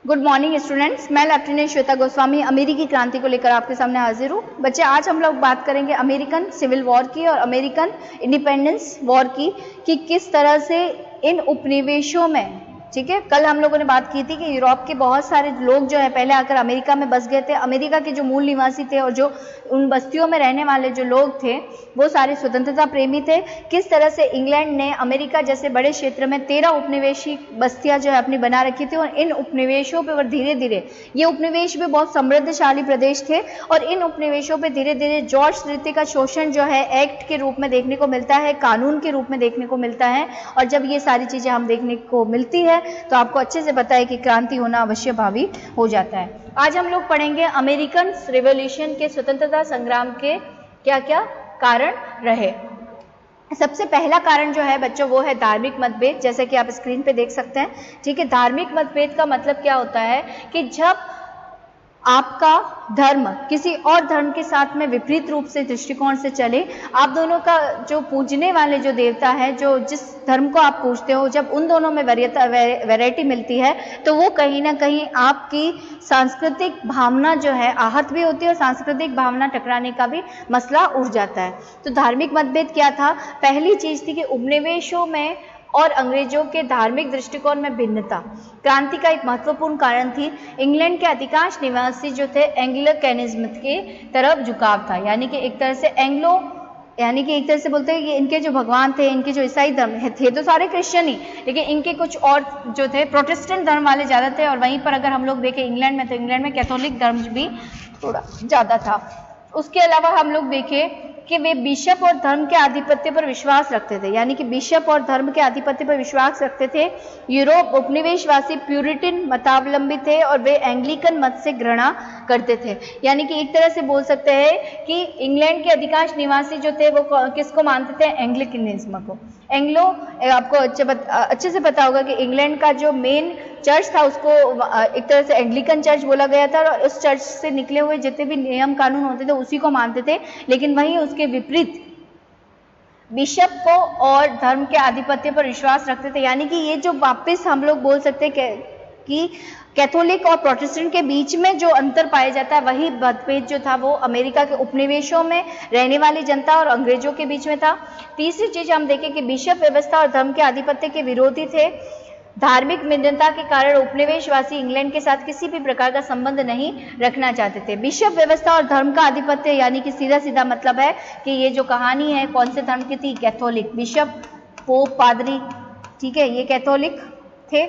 Good morning students, मैं lieutenant Shweta Goswami अमेरिकी क्रांति को लेकर आपके सामने हाजिर हूँ। बच्चे, आज हम लोग बात करेंगे अमेरिकन सिविल वॉर की और अमेरिकन इंडिपेंडेंस वॉर की कि किस तरह से इन उपनिवेशों में, ठीक है, कल हम लोगों ने बात की थी कि यूरोप के बहुत सारे लोग जो है पहले आकर अमेरिका में बस गए थे। अमेरिका के जो मूल निवासी थे और जो उन बस्तियों में रहने वाले जो लोग थे वो सारे स्वतंत्रता प्रेमी थे। किस तरह से इंग्लैंड ने अमेरिका जैसे बड़े क्षेत्र में 13 उपनिवेशी बस्तियां जो है अपनी बना रखी थी और इन उपनिवेशों पर धीरे धीरे, ये उपनिवेश भी बहुत समृद्धशाली प्रदेश थे और इन उपनिवेशों पर धीरे धीरे जॉर्ज तृतीय का शोषण जो है एक्ट के रूप में देखने को मिलता है, कानून के रूप में देखने को मिलता है। और जब ये सारी चीजें हम देखने को मिलती है तो आपको अच्छे से पता है कि क्रांति होना अवश्य भावी हो जाता है। आज हम लोग पढ़ेंगे अमेरिकन रिवॉल्यूशन के स्वतंत्रता संग्राम के क्या क्या कारण रहे। सबसे पहला कारण जो है बच्चों वो है धार्मिक मतभेद, जैसे कि आप स्क्रीन पे देख सकते हैं। ठीक है, धार्मिक मतभेद का मतलब क्या होता है कि जब आपका धर्म किसी और धर्म के साथ में विपरीत रूप से दृष्टिकोण से चले, आप दोनों का जो पूजने वाले जो देवता है, जो जिस धर्म को आप पूजते हो, जब उन दोनों में वैरायटी मिलती है तो वो कहीं ना कहीं आपकी सांस्कृतिक भावना जो है आहत भी होती है और सांस्कृतिक भावना टकराने का भी मसला उठ जाता है। तो धार्मिक मतभेद क्या था? पहली चीज थी कि उपनिवेशों में और अंग्रेजों के धार्मिक दृष्टिकोण में भिन्नता क्रांति का एक महत्वपूर्ण कारण थी। इंग्लैंड के अधिकांश निवासी जो थे एंग्लिकनिज्म के तरफ झुकाव था, यानी कि एक तरह से यानी कि एक तरह से बोलते हैं कि इनके जो भगवान थे, इनके जो ईसाई धर्म थे तो सारे क्रिश्चियन ही, लेकिन इनके कुछ और जो थे प्रोटेस्टेंट धर्म वाले ज़्यादा थे। और वहीं पर अगर हम लोग देखें इंग्लैंड में, तो इंग्लैंड में कैथोलिक धर्म भी थोड़ा ज़्यादा था। उसके अलावा हम लोग देखें कि वे बिशप और धर्म के आधिपत्य पर विश्वास रखते थे, यानी कि बिशप और धर्म के आधिपत्य पर विश्वास रखते थे। यूरोप उपनिवेशवासी प्यूरिटन मतावलंबी थे और वे एंग्लिकन मत से घृणा करते थे। यानी कि एक तरह से बोल सकते हैं कि इंग्लैंड के अधिकांश निवासी जो थे वो किसको मानते थे? एंग्लिकनिज्म को। एंग्लो, आपको अच्छे से पता होगा कि इंग्लैंड का जो मेन चर्च था उसको एक तरह से एंग्लिकन चर्च बोला गया था और उस चर्च से निकले हुए जितने भी नियम कानून होते थे उसी को मानते थे। लेकिन वहीं उसके विपरीत बिशप को और धर्म के आधिपत्य पर विश्वास रखते थे। यानी कि ये जो वापस हम लोग बोल सकते हैं कि कैथोलिक और प्रोटेस्टेंट के बीच में जो अंतर पाया जाता है, वही मतभेद जो था वो अमेरिका के उपनिवेशों में रहने वाली जनता और अंग्रेजों के बीच में था। तीसरी चीज हम देखें कि बिशप व्यवस्था और धर्म के आधिपत्य के विरोधी थे। धार्मिक भिन्नता के कारण उपनिवेशवासी इंग्लैंड के साथ किसी भी प्रकार का संबंध नहीं रखना चाहते थे। बिशप व्यवस्था और धर्म का आधिपत्य, यानी कि सीधा सीधा मतलब है कि ये जो कहानी है कौन से धर्म की थी? कैथोलिक। बिशप, पोप, पादरी, ठीक है, ये कैथोलिक थे।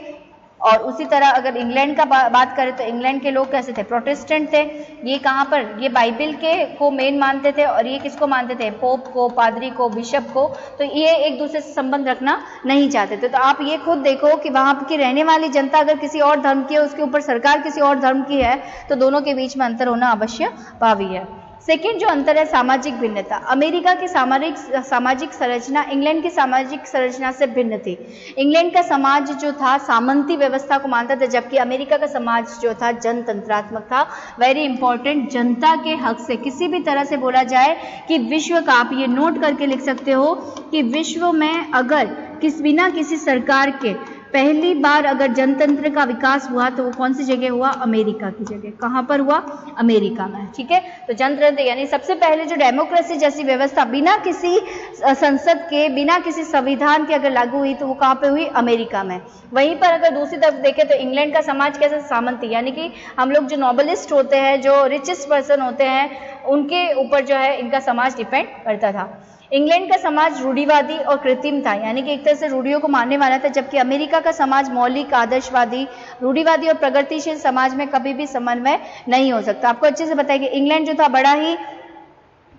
और उसी तरह अगर इंग्लैंड का बात करें तो इंग्लैंड के लोग कैसे थे? प्रोटेस्टेंट थे। ये कहाँ पर? ये बाइबल के को मेन मानते थे और ये किसको मानते थे? पोप को, पादरी को, बिशप को। तो ये एक दूसरे से संबंध रखना नहीं चाहते थे। तो आप ये खुद देखो कि वहाँ की रहने वाली जनता अगर किसी और धर्म की है, उसके ऊपर सरकार किसी और धर्म की है, तो दोनों के बीच में अंतर होना अवश्य भावी है। सेकेंड जो अंतर है सामाजिक भिन्नता। अमेरिका की सामाजिक संरचना इंग्लैंड की सामाजिक संरचना से भिन्न थी। इंग्लैंड का समाज जो था सामंती व्यवस्था को मानता था, जबकि अमेरिका का समाज जो था जनतंत्रात्मक था। वेरी इंपॉर्टेंट, जनता के हक से किसी भी तरह से बोला जाए कि विश्व का, आप ये नोट करके लिख सकते हो कि विश्व में अगर बिना किसी सरकार के पहली बार अगर जनतंत्र का विकास हुआ तो वो कौन सी जगह हुआ? अमेरिका की जगह। कहाँ पर हुआ? अमेरिका में। ठीक है, तो जनतंत्र यानी सबसे पहले जो डेमोक्रेसी जैसी व्यवस्था बिना किसी संसद के, बिना किसी संविधान के अगर लागू हुई तो वो कहाँ पे हुई? अमेरिका में। वहीं पर अगर दूसरी तरफ देखें तो इंग्लैंड का समाज कैसे? सामंती, यानी कि हम लोग जो नोबलिस्ट होते हैं, जो रिचेस्ट पर्सन होते हैं, उनके ऊपर जो है इनका समाज डिपेंड करता था। इंग्लैंड का समाज रूढ़िवादी और कृत्रिम था, यानी कि एक तरह से रूढ़ियों को मानने वाला था, जबकि अमेरिका का समाज मौलिक, आदर्शवादी, रूढ़िवादी और प्रगतिशील समाज में कभी भी समन्वय नहीं हो सकता। आपको अच्छे से पता है कि इंग्लैंड जो था बड़ा ही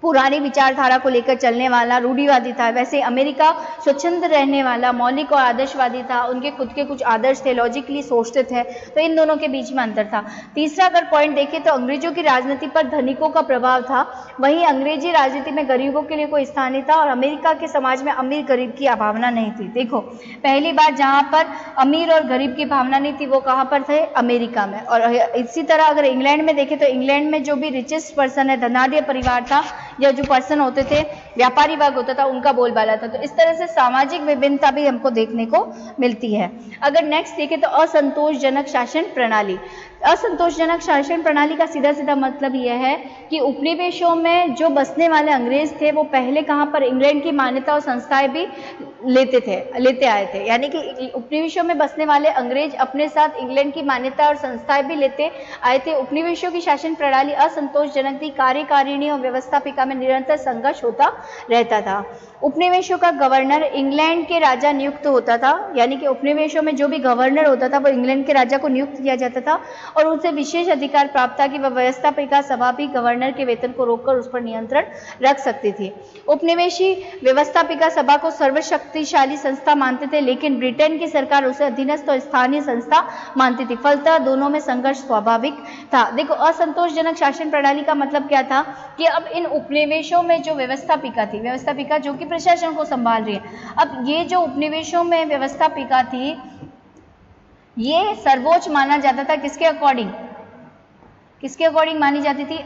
पुरानी विचारधारा को लेकर चलने वाला रूढ़िवादी था, वैसे अमेरिका स्वच्छंद रहने वाला, मौलिक और आदर्शवादी था। उनके खुद के कुछ आदर्श थे, लॉजिकली सोचते थे। तो इन दोनों के बीच में अंतर था। तीसरा अगर पॉइंट देखें तो अंग्रेजों की राजनीति पर धनिकों का प्रभाव था, वहीं अंग्रेजी राजनीति में गरीबों के लिए कोई स्थान नहीं था और अमेरिका के समाज में अमीर गरीब की भावना नहीं थी। देखो, पहली बार जहाँ पर अमीर और गरीब की भावना नहीं थी वो कहाँ पर थे? अमेरिका में। और इसी तरह अगर इंग्लैंड में देखें तो इंग्लैंड में जो भी रिचेस्ट पर्सन है, धनाढ़ परिवार था या जो पर्सन होते थे, व्यापारी वर्ग होता था उनका बोलबाला था। तो इस तरह से सामाजिक विभिन्नता भी हमको देखने को मिलती है। अगर नेक्स्ट देखें तो असंतोषजनक शासन प्रणाली। असंतोषजनक शासन प्रणाली का सीधा सीधा मतलब यह है कि उपनिवेशों में जो बसने वाले अंग्रेज थे वो पहले कहाँ पर इंग्लैंड की मान्यता और संस्थाएं भी लेते आए थे, यानी कि उपनिवेशों में बसने वाले अंग्रेज अपने साथ इंग्लैंड की मान्यता और संस्थाएं भी लेते आए थे। उपनिवेशों की शासन प्रणाली असंतोषजनक थी, कार्यकारिणी और व्यवस्थापिका में निरंतर संघर्ष होता रहता था। उपनिवेशों का गवर्नर इंग्लैंड के राजा नियुक्त होता था, यानी कि उपनिवेशों में जो भी गवर्नर होता था वो इंग्लैंड के राजा को नियुक्त किया जाता था और उनसे विशेष अधिकार प्राप्त था कि वह व्यवस्थापिका सभा भी गवर्नर के वेतन को रोककर उस पर नियंत्रण रख सकती थी। उपनिवेशी व्यवस्थापिका सभा को सर्वशक्तिशाली संस्था मानते थे, लेकिन ब्रिटेन की सरकार उसे अधीनस्थ और स्थानीय संस्था मानती थी। फलतः दोनों में संघर्ष स्वाभाविक था। देखो, असंतोषजनक शासन प्रणाली का मतलब क्या था कि अब इन उपनिवेशों में जो व्यवस्थापिका थी, व्यवस्थापिका जो कि प्रशासन को संभाल रही है, अब ये जो उपनिवेशों में व्यवस्थापिका थी ये सर्वोच्च माना जाता था। किसके अकॉर्डिंग? किसके अकॉर्डिंग मानी जाती थी?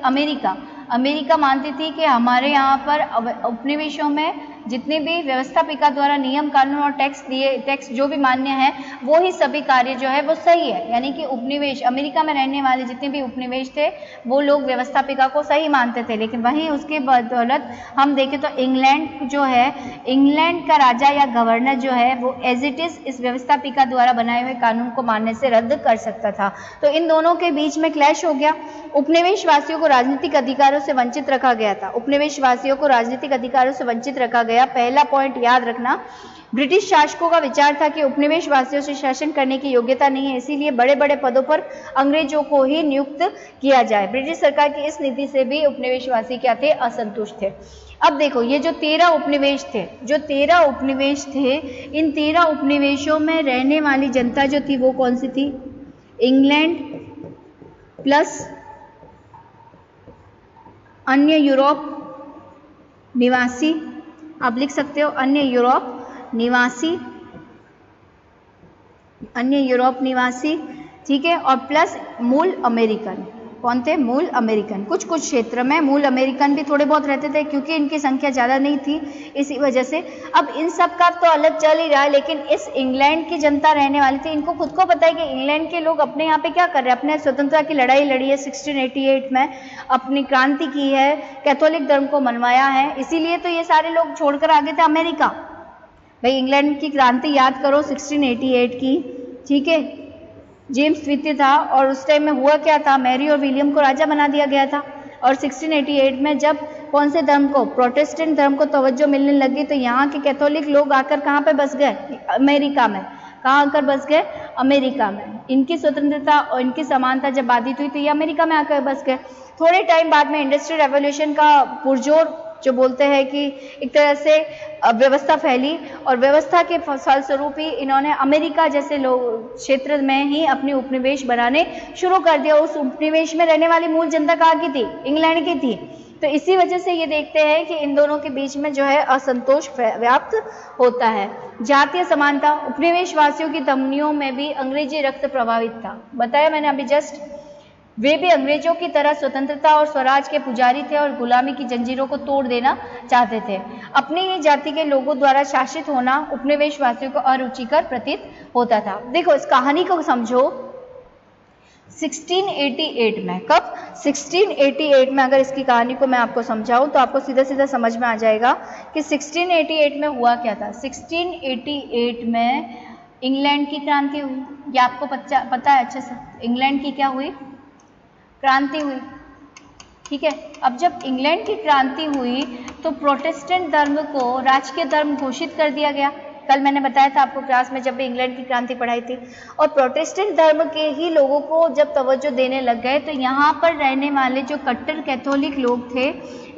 अमेरिका मानती थी कि हमारे यहाँ पर उपनिवेशों में जितने भी व्यवस्थापिका द्वारा नियम कानून और टैक्स जो भी मान्य है वो ही सभी कार्य जो है वो सही है, यानी कि उपनिवेश अमेरिका में रहने वाले जितने भी उपनिवेश थे वो लोग व्यवस्थापिका को सही मानते थे। लेकिन वहीं उसके बदौलत हम देखें तो इंग्लैंड जो है, इंग्लैंड का राजा या गवर्नर जो है वो एज इट इज इस व्यवस्थापिका द्वारा बनाए हुए कानून को मानने से रद्द कर सकता था। तो इन दोनों के बीच में क्लैश हो गया। उपनिवेश वासियों को राजनीतिक अधिकारों से वंचित रखा गया था। उपनिवेश वासियों को राजनीतिक अधिकारों से वंचित रखा गया। पहला पॉइंट याद रखना, ब्रिटिश शासकों का विचार था कि उपनिवेश वासियों से शासन करने की योग्यता नहीं है, इसीलिए बड़े बड़े पदों पर अंग्रेजों को ही नियुक्त किया जाए। ब्रिटिश सरकार की इस नीति से भी उपनिवेशवासी क्या थे? असंतुष्ट थे। अब देखो, ये जो 13 उपनिवेश थे, इन 13 उपनिवेशों में रहने वाली जनता जो थी वो कौन सी थी? इंग्लैंड प्लस अन्य यूरोप निवासी, आप लिख सकते हो अन्य यूरोप निवासी, ठीक है, और प्लस मूल अमेरिकन। कौन थे? मूल अमेरिकन। कुछ क्षेत्र में मूल अमेरिकन भी थोड़े बहुत रहते थे क्योंकि इनकी संख्या ज़्यादा नहीं थी, इसी वजह से। अब इन सब का तो अलग चल ही रहा है, लेकिन इस इंग्लैंड की जनता रहने वाली थी, इनको खुद को पता है कि इंग्लैंड के लोग अपने यहाँ पे क्या कर रहे हैं, अपने स्वतंत्रता की लड़ाई लड़ी है 1688 में, अपनी क्रांति की है, कैथोलिक धर्म को मनवाया है, इसीलिए तो ये सारे लोग छोड़कर आ गए थे अमेरिका। भाई इंग्लैंड की क्रांति याद करो 1688 की, ठीक है, जेम्स द्वितीय था और उस टाइम में हुआ क्या था, मैरी और विलियम को राजा बना दिया गया था। और 1688 में जब कौन से धर्म को, प्रोटेस्टेंट धर्म को तवज्जो मिलने लगी तो यहाँ के कैथोलिक लोग आकर कहाँ पे बस गए? अमेरिका में। कहाँ आकर बस गए? अमेरिका में। इनकी स्वतंत्रता और इनकी समानता जब बाधित हुई तो ये अमेरिका में आकर बस गए। थोड़े टाइम बाद में इंडस्ट्रियल रेवोल्यूशन का पुरजोर जो बोलते हैं कि एक तरह से व्यवस्था फैली और व्यवस्था के फलस्वरूप ही इन्होंने अमेरिका जैसे लोग क्षेत्र में ही अपने उपनिवेश बनाने शुरू कर दिया। उस उपनिवेश में रहने वाली मूल जनता कहाँ की थी? इंग्लैंड की थी। तो इसी वजह से ये देखते हैं कि इन दोनों के बीच में जो है असंतोष व्याप्त होता है। जातीय समानता, उपनिवेश वासियों की धमनियों में भी अंग्रेजी रक्त प्रभावित था, बताया मैंने अभी जस्ट। वे भी अंग्रेजों की तरह स्वतंत्रता और स्वराज के पुजारी थे और गुलामी की जंजीरों को तोड़ देना चाहते थे। अपनी ही जाति के लोगों द्वारा शासित होना उपनिवेश वासियों को अरुचिकर प्रतीत होता था। देखो इस कहानी को समझो 1688 में, कब? 1688 में अगर इसकी कहानी को मैं आपको समझाऊं तो आपको सीधा सीधा समझ में आ जाएगा कि 1688 में हुआ क्या था। 1688 में इंग्लैंड की क्रांति हुई, ये आपको पता है अच्छे से। इंग्लैंड की क्या हुई? क्रांति हुई, ठीक है। अब जब इंग्लैंड की क्रांति हुई तो प्रोटेस्टेंट धर्म को राजकीय धर्म घोषित कर दिया गया। कल मैंने बताया था आपको क्लास में जब भी इंग्लैंड की क्रांति पढ़ाई थी। और प्रोटेस्टेंट धर्म के ही लोगों को जब तवज्जो देने लग गए तो यहाँ पर रहने वाले जो कट्टर कैथोलिक लोग थे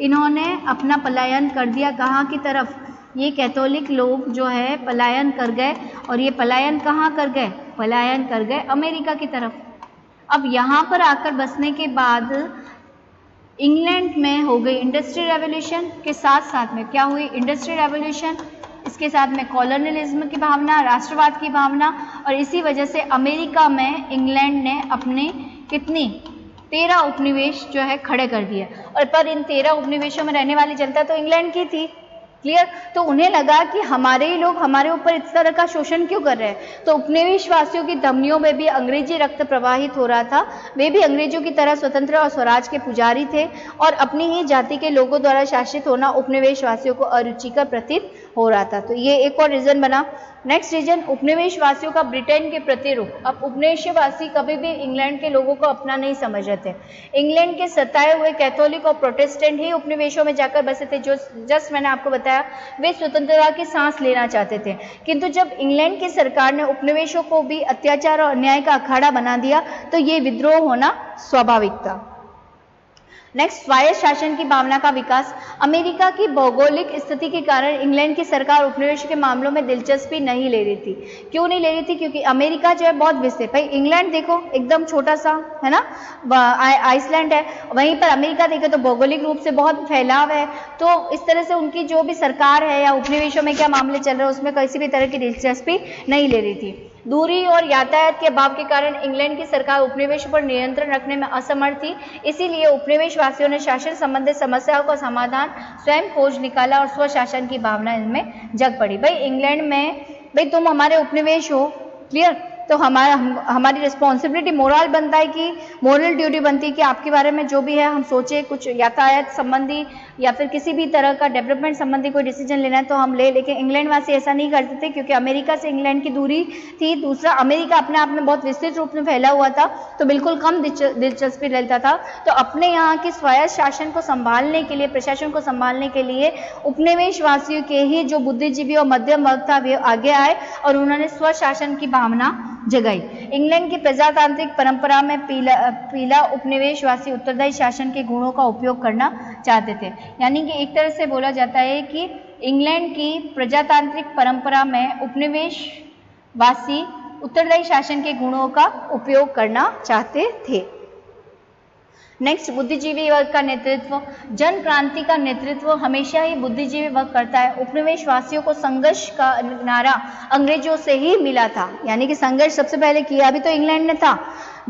इन्होंने अपना पलायन कर दिया। कहाँ की तरफ? ये कैथोलिक लोग जो है पलायन कर गए। और ये पलायन कहाँ कर गए? पलायन कर गए अमेरिका की तरफ। अब यहाँ पर आकर बसने के बाद इंग्लैंड में हो गई इंडस्ट्रियल रेवोल्यूशन के साथ साथ में क्या हुई? इंडस्ट्रियल रेवोल्यूशन, इसके साथ में कॉलोनियलिज्म की भावना, राष्ट्रवाद की भावना, और इसी वजह से अमेरिका में इंग्लैंड ने अपनी कितनी 13 उपनिवेश जो है खड़े कर दिए, और पर इन 13 उपनिवेशों में रहने वाली जनता तो इंग्लैंड की थी। क्लियर? तो उन्हें लगा कि हमारे ही लोग हमारे ऊपर इस तरह का शोषण क्यों कर रहे हैं, तो उपनिवेश वासियों की धमनियों में भी अंग्रेजी रक्त प्रवाहित हो रहा था। वे भी अंग्रेजों की तरह स्वतंत्र और स्वराज के पुजारी थे, और अपनी ही जाति के लोगों द्वारा शासित होना उपनिवेश वासियों को अरुचिकर प्रतीत हो रहा था। तो ये एक और रीजन बना। नेक्स्ट रीजन, उपनिवेश वासियों का ब्रिटेन के प्रति रुख। अब उपनिवेशवासी कभी भी इंग्लैंड के लोगों को अपना नहीं समझ रहे थे। इंग्लैंड के सताए हुए कैथोलिक और प्रोटेस्टेंट ही उपनिवेशों में जाकर बसे थे, जो जस्ट मैंने आपको बताया, वे स्वतंत्रता की सांस लेना चाहते थे। किंतु जब इंग्लैंड की सरकार ने उपनिवेशों को भी अत्याचार और अन्याय का अखाड़ा बना दिया, तो ये विद्रोह होना स्वाभाविक था। नेक्स्ट, स्वायत्त शासन की भावना का विकास। अमेरिका की भौगोलिक स्थिति के कारण इंग्लैंड की सरकार उपनिवेश के मामलों में दिलचस्पी नहीं ले रही थी। क्यों नहीं ले रही थी? क्योंकि अमेरिका जो है बहुत विस्तृत, भाई इंग्लैंड देखो एकदम छोटा सा है ना, आइसलैंड है, वहीं पर अमेरिका देखे तो भौगोलिक रूप से बहुत फैलाव है। तो इस तरह से उनकी जो भी सरकार है या उपनिवेशों में क्या मामले चल रहे हैं उसमें किसी भी तरह की दिलचस्पी नहीं ले रही थी। दूरी और यातायात के अभाव के कारण इंग्लैंड की सरकार उपनिवेशों पर नियंत्रण रखने में असमर्थ थी। इसीलिए उपनिवेश वासियों ने शासन संबंधित समस्याओं का समाधान स्वयं खोज निकाला और स्वशासन की भावना इनमें जग पड़ी। भाई इंग्लैंड में, भाई तुम हमारे उपनिवेश हो, क्लियर, तो हमारी रिस्पॉन्सिबिलिटी, मोरल बनता है कि मोरल ड्यूटी बनती है कि आपके बारे में जो भी है हम सोचे, कुछ यातायात संबंधी या फिर किसी भी तरह का डेवलपमेंट संबंधी कोई डिसीजन लेना है तो हम ले। लेकिन इंग्लैंड वासी ऐसा नहीं करते थे, क्योंकि अमेरिका से इंग्लैंड की दूरी थी। दूसरा, अमेरिका अपने आप में बहुत विस्तृत रूप में फैला हुआ था, तो बिल्कुल कम दिलचस्पी लेता था। तो अपने यहाँ की स्वायत्त शासन को संभालने के लिए, प्रशासन को संभालने के लिए उपनिवेश वासियों के ही जो बुद्धिजीवी और मध्यम वर्ग था वे आगे आए और उन्होंने स्वशासन की भावना जगाई। इंग्लैंड की प्रजातांत्रिक परंपरा में पीला उपनिवेशवासी उत्तरदायी शासन के गुणों का उपयोग करना चाहते थे। यानी कि एक तरह से बोला जाता है कि इंग्लैंड की प्रजातांत्रिक परंपरा में उपनिवेशवासी उत्तरदायी शासन के गुणों का उपयोग करना चाहते थे। नेक्स्ट, बुद्धिजीवी वर्ग का नेतृत्व। जन क्रांति का नेतृत्व हमेशा ही बुद्धिजीवी वर्ग करता है। उपनिवेशवासियों को संघर्ष का नारा अंग्रेजों से ही मिला था, यानी कि संघर्ष सबसे पहले किया भी तो इंग्लैंड ने था।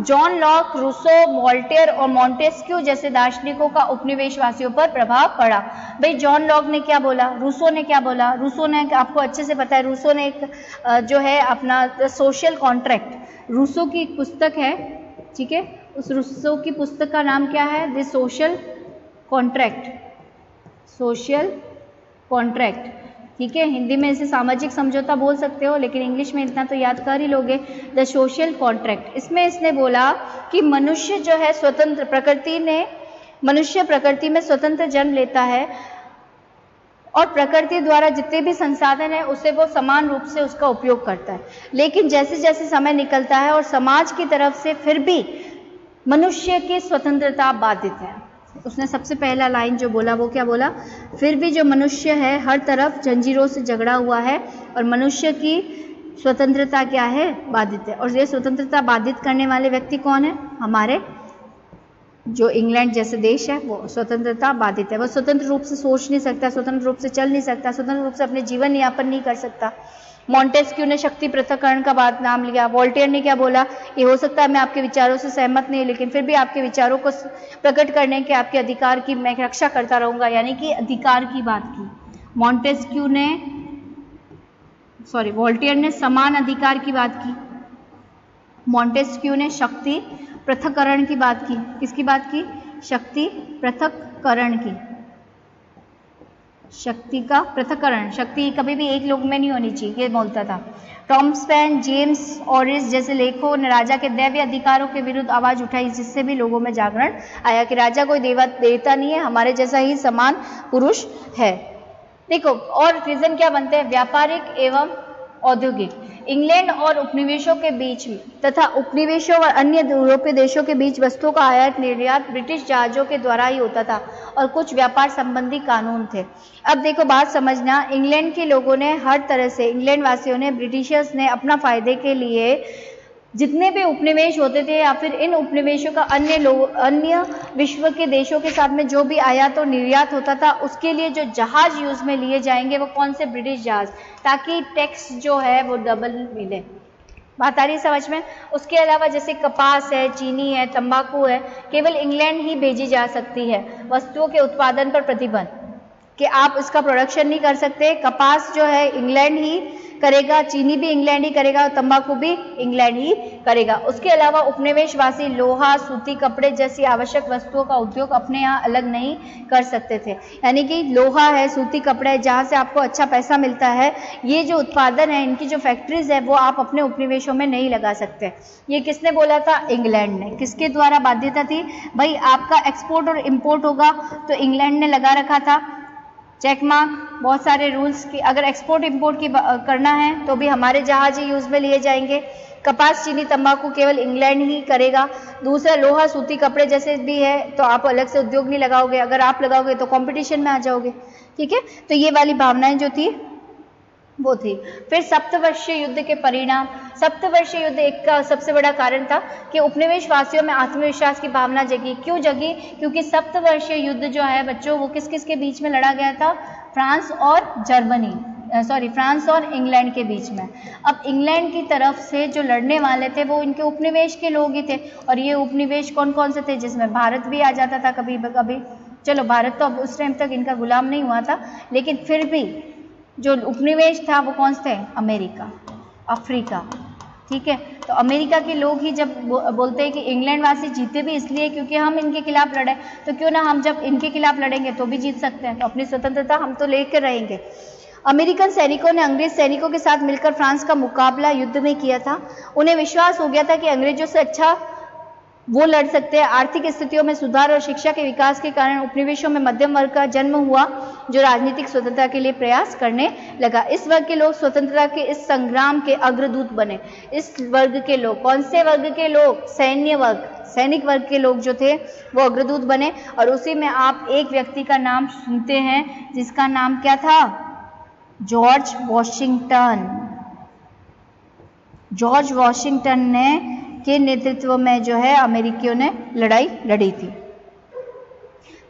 जॉन लॉक, रूसो, वोल्टेयर और मॉन्टेस्क्यू जैसे दार्शनिकों का उपनिवेशवासियों पर प्रभाव पड़ा। भाई जॉन लॉक ने क्या बोला, रूसो ने क्या बोला? रूसो ने, आपको अच्छे से पता है, रूसो ने एक जो है अपना सोशल कॉन्ट्रैक्ट, रूसो की एक पुस्तक है, ठीक है, उस रूसो की पुस्तक का नाम क्या है? The social contract, social contract, ठीक है, हिंदी में इसे सामाजिक समझौता बोल सकते हो, लेकिन इंग्लिश में इतना तो याद कर ही लोगे, द सोशल कॉन्ट्रैक्ट। इसमें इसने बोला कि मनुष्य जो है स्वतंत्र, मनुष्य प्रकृति में स्वतंत्र जन्म लेता है और प्रकृति द्वारा जितने भी संसाधन है उसे वो समान रूप से उसका उपयोग करता है। लेकिन जैसे जैसे समय निकलता है और समाज की तरफ से फिर भी मनुष्य की स्वतंत्रता बाधित है। उसने सबसे पहला लाइन जो बोला वो क्या बोला? फिर भी जो मनुष्य है हर तरफ जंजीरों से झगड़ा हुआ है और मनुष्य की स्वतंत्रता क्या है? बाधित है। और ये स्वतंत्रता बाधित करने वाले व्यक्ति कौन है? हमारे जो इंग्लैंड जैसे देश है वो स्वतंत्रता बाधित है। वो स्वतंत्र रूप से सोच नहीं सकता, स्वतंत्र रूप से चल नहीं सकता, स्वतंत्र रूप से अपने जीवन यापन नहीं कर सकता। मॉन्टेस्क्यू ने शक्ति पृथक्करण का बात नाम लिया। वोल्टेयर ने क्या बोला? ये हो सकता है मैं आपके विचारों से सहमत नहीं, लेकिन फिर भी आपके विचारों को प्रकट करने के, आपके अधिकार की मैं रक्षा करता रहूंगा, यानी कि अधिकार की बात की। मॉन्टेस्क्यू ने, वोल्टेयर ने समान अधिकार की बात की। मॉन्टेस्क्यू ने शक्ति पृथक्करण की बात की। किसकी बात की? शक्ति पृथक्करण की। शक्ति का पृथक्करण, शक्ति कभी भी एक लोग में नहीं होनी चाहिए, ये बोलता था। टॉमस पेन, जेम्स ऑरिस जैसे लेखकों ने राजा के दैवीय अधिकारों के विरुद्ध आवाज उठाई, जिससे भी लोगों में जागरण आया कि राजा कोई देवता नहीं है, हमारे जैसा ही समान पुरुष है। देखो और रीजन क्या बनते हैं? व्यापारिक एवं औद्योगिक। इंग्लैंड और उपनिवेशों के बीच तथा उपनिवेशों और अन्य यूरोपीय देशों के बीच वस्तुओं का आयात निर्यात ब्रिटिश जहाजों के द्वारा ही होता था और कुछ व्यापार संबंधी कानून थे। अब देखो बात समझना, इंग्लैंड के लोगों ने हर तरह से, इंग्लैंड वासियों ने, ब्रिटिशर्स ने अपना फायदे के लिए जितने भी उपनिवेश होते थे या फिर इन उपनिवेशों का अन्य विश्व के देशों के साथ में जो भी आयात और निर्यात होता था, उसके लिए जो जहाज यूज में लिए जाएंगे वो कौन से? ब्रिटिश जहाज, ताकि टैक्स जो है वो डबल मिले। बात आ रही है समझ में। उसके अलावा जैसे कपास है, चीनी है, तंबाकू है, केवल इंग्लैंड ही भेजी जा सकती है। वस्तुओं के उत्पादन पर प्रतिबंध कि आप इसका प्रोडक्शन नहीं कर सकते। कपास जो है इंग्लैंड ही करेगा, चीनी भी इंग्लैंड ही करेगा और तंबाकू भी इंग्लैंड ही करेगा। उसके अलावा उपनिवेशवासी लोहा, सूती कपड़े जैसी आवश्यक वस्तुओं का उद्योग अपने यहाँ अलग नहीं कर सकते थे। यानी कि लोहा है, सूती कपड़ा है, जहाँ से आपको अच्छा पैसा मिलता है, ये जो उत्पादन है, इनकी जो फैक्ट्रीज है, वो आप अपने उपनिवेशों में नहीं लगा सकते। ये किसने बोला था? इंग्लैंड ने। किसके द्वारा बाध्यता थी? भाई आपका एक्सपोर्ट और इम्पोर्ट होगा तो इंग्लैंड ने लगा रखा था चेक मार्क, बहुत सारे रूल्स की अगर एक्सपोर्ट इंपोर्ट की करना है तो भी हमारे जहाज ही यूज में लिए जाएंगे। कपास, चीनी, तंबाकू केवल इंग्लैंड ही करेगा। दूसरा लोहा, सूती कपड़े जैसे भी है तो आप अलग से उद्योग नहीं लगाओगे, अगर आप लगाओगे तो कंपटीशन में आ जाओगे। ठीक है, तो ये वाली भावनाएं जो थी वो थी। फिर सप्तवर्षीय युद्ध के परिणाम। सप्तवर्षीय युद्ध एक का सबसे बड़ा कारण था कि उपनिवेशवासियों में आत्मविश्वास की भावना जगी। क्यों जगी? क्योंकि सप्तवर्षीय युद्ध जो है बच्चों वो किस किस के बीच में लड़ा गया था? फ्रांस और जर्मनी, फ्रांस और इंग्लैंड के बीच में। अब इंग्लैंड की तरफ से जो लड़ने वाले थे वो इनके उपनिवेश के लोग ही थे, और ये उपनिवेश कौन कौन से थे? जिसमें भारत भी आ जाता था कभी कभी। चलो भारत तो अब उस टाइम तक इनका गुलाम नहीं हुआ था, लेकिन फिर भी जो उपनिवेश था वो कौन से थे? America, Africa. ठीक है, तो अमेरिका के लोग ही जब बोलते हैं कि इंग्लैंड वासी जीते भी इसलिए क्योंकि हम इनके खिलाफ लड़े, तो क्यों ना हम जब इनके खिलाफ लड़ेंगे तो भी जीत सकते हैं, तो अपनी स्वतंत्रता हम तो लेकर रहेंगे। अमेरिकन सैनिकों ने अंग्रेज सैनिकों के साथ मिलकर फ्रांस का मुकाबला युद्ध में किया था। उन्हें विश्वास हो गया था कि अंग्रेजों से अच्छा वो लड़ सकते हैं। आर्थिक स्थितियों में सुधार और शिक्षा के विकास के कारण उपनिवेशों में मध्यम वर्ग का जन्म हुआ जो राजनीतिक स्वतंत्रता के लिए प्रयास करने लगा। इस वर्ग के लोग स्वतंत्रता के इस संग्राम के अग्रदूत बने। इस वर्ग के लोग, कौन से वर्ग के लोग? सैन्य वर्ग, सैनिक वर्ग के लोग जो थे वो अग्रदूत बने। और उसी में आप एक व्यक्ति का नाम सुनते हैं जिसका नाम क्या था? George Washington. जॉर्ज वॉशिंगटन ने के नेतृत्व में जो है अमेरिकियों ने लड़ाई लड़ी थी।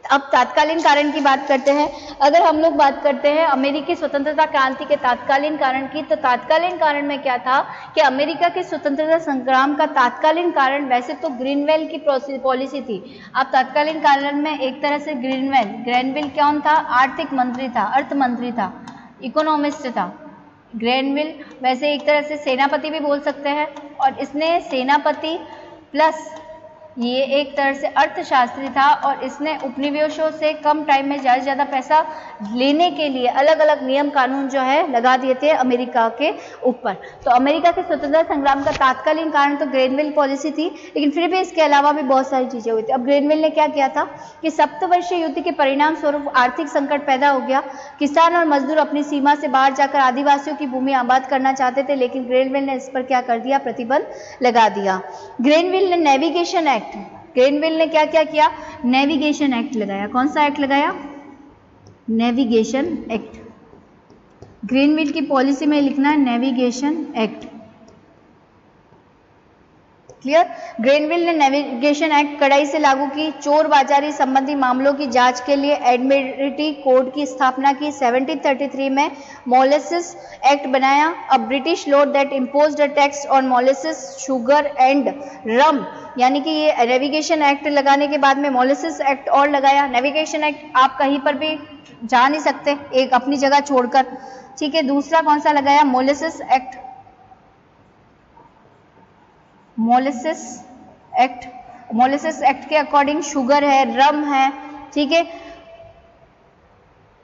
अब तात्कालीन कारण की बात करते हैं। अगर हम लोग बात करते हैं अमेरिकी स्वतंत्रता क्रांति के तात्कालीन कारण की, तो तात्कालीन कारण में क्या था कि अमेरिका के स्वतंत्रता संग्राम का तात्कालीन कारण वैसे तो ग्रीनवेल की पॉलिसी थी। अब तात्कालीन कारण में एक तरह से ग्रेनविल कौन था? आर्थिक मंत्री था, अर्थ मंत्री था, इकोनॉमिस्ट था। ग्रेनविल वैसे एक तरह से सेनापति भी बोल सकते हैं, और इसने सेनापति प्लस ये एक तरह से अर्थशास्त्री था, और इसने उपनिवेशों से कम टाइम में ज़्यादा से ज़्यादा पैसा लेने के लिए अलग अलग नियम कानून जो है लगा दिए थे अमेरिका के ऊपर। तो अमेरिका के स्वतंत्रता संग्राम का तात्कालीन कारण तो ग्रेनविल पॉलिसी थी, लेकिन फिर भी इसके अलावा भी बहुत सारी चीज़ें हुई थी। अब ग्रेनविल ने क्या किया था कि सप्तवर्षीय युद्ध के परिणाम स्वरूप आर्थिक संकट पैदा हो गया। किसान और मजदूर अपनी सीमा से बाहर जाकर आदिवासियों की भूमि आबाद करना चाहते थे, लेकिन ग्रेनविल ने इस पर क्या कर दिया? प्रतिबंध लगा दिया। ग्रेनविल ने नेविगेशन एक्ट, ग्रेनविल ने क्या क्या किया? नेविगेशन एक्ट लगाया। कौन सा एक्ट लगाया? Navigation act. ग्रेनविल की पॉलिसी में लिखना है नेविगेशन एक्ट। क्लियर? ग्रेनविल ने नेविगेशन एक्ट कड़ाई से लागू की। चोर बाजारी संबंधी मामलों की जांच के लिए एडमिरल्टी कोर्ट की स्थापना की। 1733 में मोलेसिस एक्ट बनाया। A British law that imposed a tax on molasses, sugar and rum. यानी कि ये नेविगेशन एक्ट लगाने के बाद में मोलेसिस एक्ट और लगाया। नेविगेशन एक्ट आप कहीं पर भी जा नहीं सकते एक अपनी जगह छोड़कर। ठीक है, दूसरा कौन सा लगाया? Molasses act. Molasses act, molasses act के अकॉर्डिंग शुगर है, रम है, ठीक है,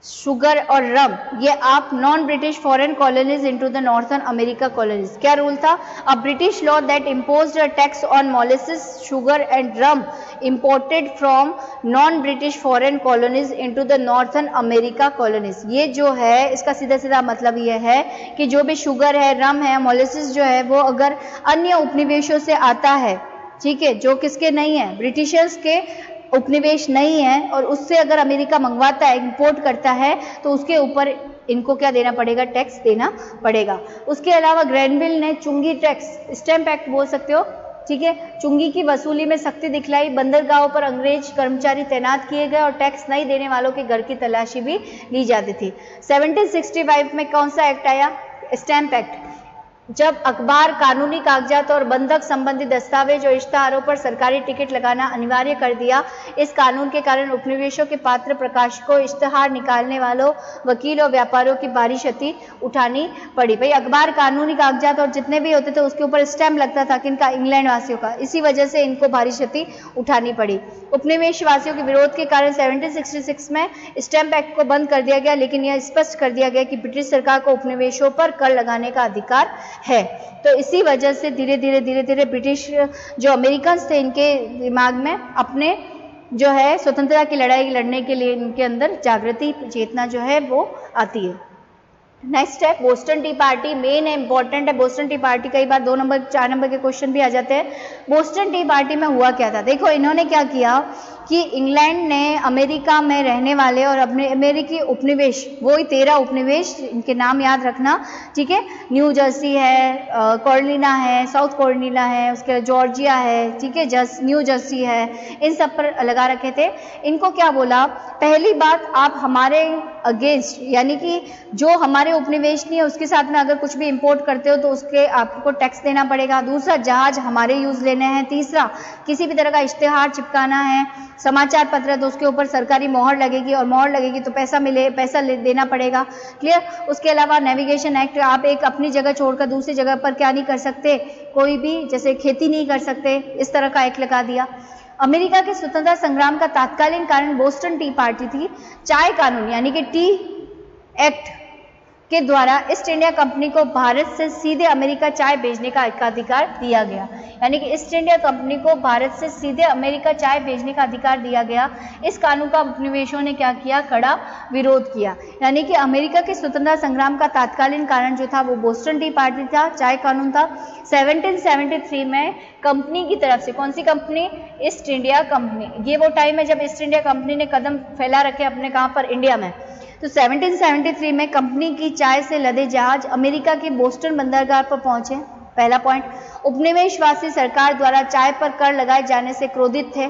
शुगर और रम ये आप non British foreign colonies into the northern America colonies. क्या रूल था? अ British law that imposed a tax on molasses, sugar and rum imported from non British foreign colonies into the northern America colonies. ये जो है इसका सीधा सीधा मतलब ये है कि जो भी शुगर है, रम है, मोलेसिस जो है वो अगर अन्य उपनिवेशों से आता है, ठीक है, जो किसके नहीं है? ब्रिटिशर्स के उपनिवेश नहीं है, और उससे अगर अमेरिका मंगवाता है, इंपोर्ट करता है, तो उसके ऊपर इनको क्या देना पड़ेगा? टैक्स देना पड़ेगा। उसके अलावा ग्रेनविल ने चुंगी टैक्स, स्टैंप एक्ट बोल सकते हो, ठीक है, चुंगी की वसूली में सख्ती दिखलाई। बंदरगाहों पर अंग्रेज कर्मचारी तैनात किए गए और टैक्स नहीं देने वालों के घर की तलाशी भी ली जाती थी। 1765 में कौन सा एक्ट आया? Stamp act. जब अखबार कानूनी कागजात और बंधक संबंधी दस्तावेज और इश्तहारों पर सरकारी टिकट लगाना अनिवार्य कर दिया। इस कानून के कारण उपनिवेशों के पात्र प्रकाशकों, इश्तहार निकालने वालों, वकील और व्यापारियों की भारी क्षति उठानी पड़ी। भाई अखबार कानूनी कागजात और जितने भी होते थे उसके ऊपर स्टैम्प लगता था किनका, इंग्लैंड वासियों का, इसी वजह से इनको भारी क्षति उठानी पड़ी। उपनिवेश वासियों के विरोध के कारण 1766 में स्टैम्प एक्ट को बंद कर दिया गया, लेकिन यह स्पष्ट कर दिया गया कि ब्रिटिश सरकार को उपनिवेशों पर कर लगाने का अधिकार है। तो इसी वजह से धीरे धीरे ब्रिटिश जो अमेरिकन थे इनके दिमाग में अपने जो है स्वतंत्रता की लड़ाई लड़ने के लिए इनके अंदर जागृति चेतना जो है वो आती है। नेक्स्ट है Boston T party, main important है बोस्टन टी पार्टी। कई बार 2 नंबर 4 नंबर के क्वेश्चन भी आ जाते हैं। बोस्टन टी पार्टी में हुआ क्या था, देखो इन्होंने क्या किया कि इंग्लैंड ने अमेरिका में रहने वाले और अपने अमेरिकी उपनिवेश, वही 13 उपनिवेश, इनके नाम याद रखना, ठीक है, न्यू जर्सी है, कैरोलिना है, साउथ कैरोलिना है, उसके जॉर्जिया है, ठीक है, न्यू जर्सी है, इन सब पर लगा रखे थे। इनको क्या बोला, पहली बात आप हमारे अगेंस्ट, यानी कि जो हमारे उपनिवेश नहीं है उसके साथ में अगर कुछ भी इंपोर्ट करते हो तो उसके आपको टैक्स देना पड़ेगा। दूसरा, जहाज हमारे यूज लेने हैं। तीसरा, किसी भी तरह का इश्तेहार चिपकाना है, समाचार पत्र है तो उसके ऊपर सरकारी मोहर लगेगी, और मोहर लगेगी तो पैसा देना पड़ेगा। क्लियर। उसके अलावा नेविगेशन एक्ट, आप एक अपनी जगह छोड़कर दूसरी जगह पर क्या नहीं कर सकते, कोई भी जैसे खेती नहीं कर सकते, इस तरह का एक्ट लगा दिया। अमेरिका के स्वतंत्रता संग्राम का तात्कालीन कारण बोस्टन टी पार्टी थी। चाय कानून यानी कि टी एक्ट के द्वारा ईस्ट इंडिया कंपनी को भारत से सीधे अमेरिका चाय भेजने का अधिकार दिया गया। यानी कि ईस्ट इंडिया कंपनी को भारत से सीधे अमेरिका चाय भेजने का अधिकार दिया गया। इस कानून का उपनिवेशों ने क्या किया, कड़ा विरोध किया। यानी कि अमेरिका के स्वतंत्रता संग्राम का तात्कालीन कारण जो था वो बोस्टन टी पार्टी था, चाय कानून था। 1773 में कंपनी की तरफ से, कौन सी कंपनी, ईस्ट इंडिया कंपनी, ये वो टाइम है जब ईस्ट इंडिया कंपनी ने कदम फैला रखे अपने कहाँ पर, इंडिया में। तो 1773 में कंपनी की चाय से लदे जहाज अमेरिका के बोस्टन बंदरगाह पर पहुंचे। पहला पॉइंट, उपनिवेशवासी सरकार द्वारा चाय पर कर लगाए जाने से क्रोधित थे।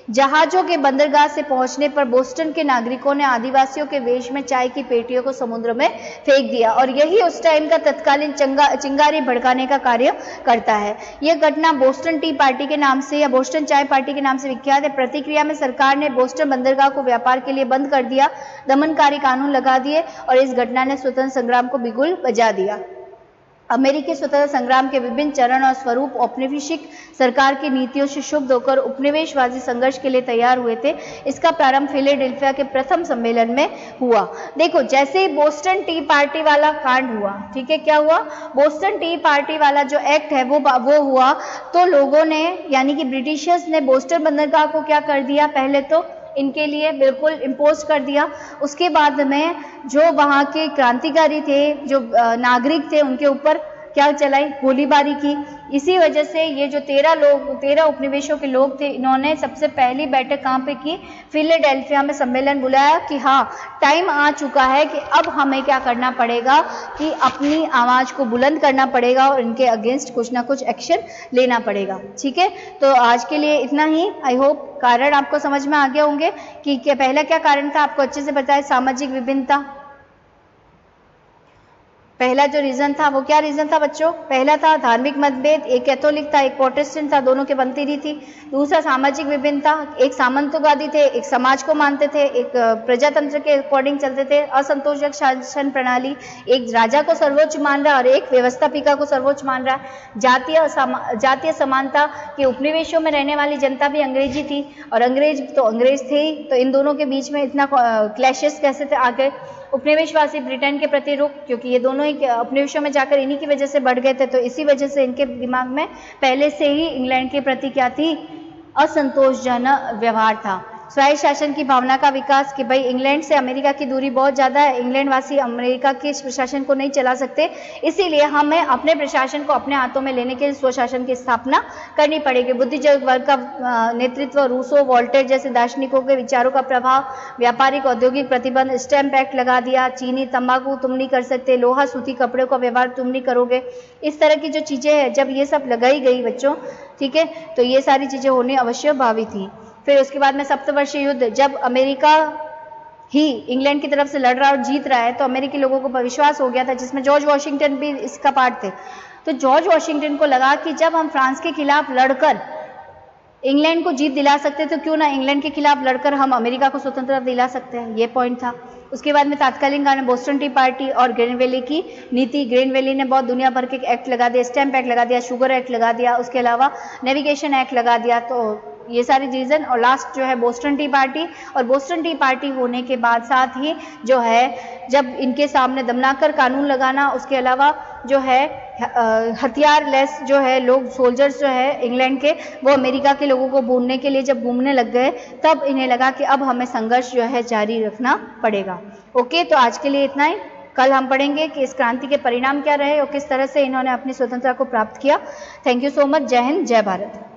जहाजों के बंदरगाह से पहुंचने पर बोस्टन के नागरिकों ने आदिवासियों के वेश में चाय की पेटियों को समुद्र में फेंक दिया, और यही उस टाइम का तत्कालीन चिंगारी भड़काने का कार्य करता है। यह घटना बोस्टन टी पार्टी के नाम से या बोस्टन चाय पार्टी के नाम से विख्यात है। प्रतिक्रिया में सरकार ने बोस्टन बंदरगाह को व्यापार के लिए बंद कर दिया, दमनकारी कानून लगा दिए, और इस घटना ने स्वतंत्रता संग्राम को बिगुल बजा दिया। अमेरिकी स्वतंत्रता संग्राम के विभिन्न चरण और स्वरूप औपनिवेशिक सरकार की नीतियों से शुद्ध होकर उपनिवेशवादी संघर्ष के लिए तैयार हुए थे। इसका प्रारंभ फिलाडेल्फिया के प्रथम सम्मेलन में हुआ। देखो, जैसे ही बोस्टन टी पार्टी वाला कांड हुआ, ठीक है, क्या हुआ, बोस्टन टी पार्टी वाला जो एक्ट है वो हुआ, तो लोगों ने यानी कि ब्रिटिशर्स ने बोस्टन बंदरगाह को क्या कर दिया, पहले तो इनके लिए बिल्कुल इम्पोज कर दिया। उसके बाद में जो वहाँ के क्रांतिकारी थे, जो नागरिक थे, उनके ऊपर क्या चलाई, गोलीबारी की। इसी वजह से ये जो 13 उपनिवेशों के लोग थे, इन्होंने सबसे पहली बैठक कहाँ पे की, फिलाडेल्फिया में सम्मेलन बुलाया कि हाँ, टाइम आ चुका है कि अब हमें क्या करना पड़ेगा कि अपनी आवाज को बुलंद करना पड़ेगा और इनके अगेंस्ट कुछ ना कुछ एक्शन लेना पड़ेगा। ठीक है, तो आज के लिए इतना ही। आई होप कारण आपको समझ में आ गए होंगे कि पहला क्या कारण था, आपको अच्छे से बताया, सामाजिक विभिन्नता। पहला जो रीजन था वो क्या रीजन था बच्चों, पहला था धार्मिक मतभेद, एक कैथोलिक था एक प्रोटेस्टेंट था, दोनों की बनती रही थी। दूसरा सामाजिक विभिन्नता, एक सामंतवादी थे, एक समाज को मानते थे, एक प्रजातंत्र के अकॉर्डिंग चलते थे, असंतोषजनक शासन प्रणाली, एक राजा को सर्वोच्च मान रहा और एक व्यवस्थापिका को सर्वोच्च मान रहा। जातीय समानता के उपनिवेशों में रहने वाली जनता भी अंग्रेजी थी और अंग्रेज थे ही, तो इन दोनों के बीच में इतना क्लैशेस कैसे थे आगे। उपनिवेशवासी ब्रिटेन के प्रति रुख, क्योंकि ये दोनों ही उपनिवेशों में जाकर इन्हीं की वजह से बढ़ गए थे, तो इसी वजह से इनके दिमाग में पहले से ही इंग्लैंड के प्रति क्या थी, असंतोषजनक व्यवहार था। स्वायत्त शासन की भावना का विकास कि भाई इंग्लैंड से अमेरिका की दूरी बहुत ज़्यादा है, इंग्लैंड वासी अमेरिका के प्रशासन को नहीं चला सकते, इसीलिए हमें अपने प्रशासन को अपने हाथों में लेने के लिए स्वशासन की स्थापना करनी पड़ेगी। बुद्धिजीवी वर्ग का नेतृत्व, रूसो, वोल्टेयर जैसे दार्शनिकों के विचारों का प्रभाव, व्यापारिक औद्योगिक प्रतिबंध, स्टैम्प एक्ट लगा दिया, चीनी तंबाकू तुम नहीं कर सकते, लोहा सूती कपड़े का व्यवहार तुम नहीं करोगे, इस तरह की जो चीज़ें हैं जब ये सब लगाई गई बच्चों, ठीक है, तो ये सारी चीज़ें होनी अवश्य भावी थी। फिर उसके बाद में सप्तवर्षीय युद्ध, जब अमेरिका ही इंग्लैंड की तरफ से लड़ रहा है और जीत रहा है, तो अमेरिकी लोगों को विश्वास हो गया था, जिसमें जॉर्ज वॉशिंगटन भी इसका पार्ट थे। तो जॉर्ज वॉशिंगटन को लगा कि जब हम फ्रांस के खिलाफ लड़कर इंग्लैंड को जीत दिला सकते, तो क्यों ना इंग्लैंड के खिलाफ लड़कर हम अमेरिका को स्वतंत्रता दिला सकते हैं, ये पॉइंट था। उसके बाद में तात्कालीन काल में बोस्टन टी पार्टी और ग्रीनवेली की नीति, ग्रीनवेली ने बहुत दुनिया भर के एक्ट लगा दिया, स्टैम्प एक्ट लगा दिया, शुगर एक्ट लगा दिया, उसके अलावा नेविगेशन एक्ट लगा दिया। तो ये सारी रीजन, और लास्ट जो है बोस्टन टी पार्टी। और बोस्टन टी पार्टी होने के बाद साथ ही जो है जब इनके सामने दमनाकर कानून लगाना, उसके अलावा जो है हथियार लेस जो है लोग, सोल्जर्स जो है इंग्लैंड के, वो अमेरिका के लोगों को भूनने के लिए जब घूमने लग गए, तब इन्हें लगा कि अब हमें संघर्ष जो है जारी रखना पड़ेगा। ओके, तो आज के लिए इतना ही। कल हम पढ़ेंगे कि इस क्रांति के परिणाम क्या रहे और किस तरह से इन्होंने अपनी स्वतंत्रता को प्राप्त किया। Thank you so much. जय हिंद, जय भारत।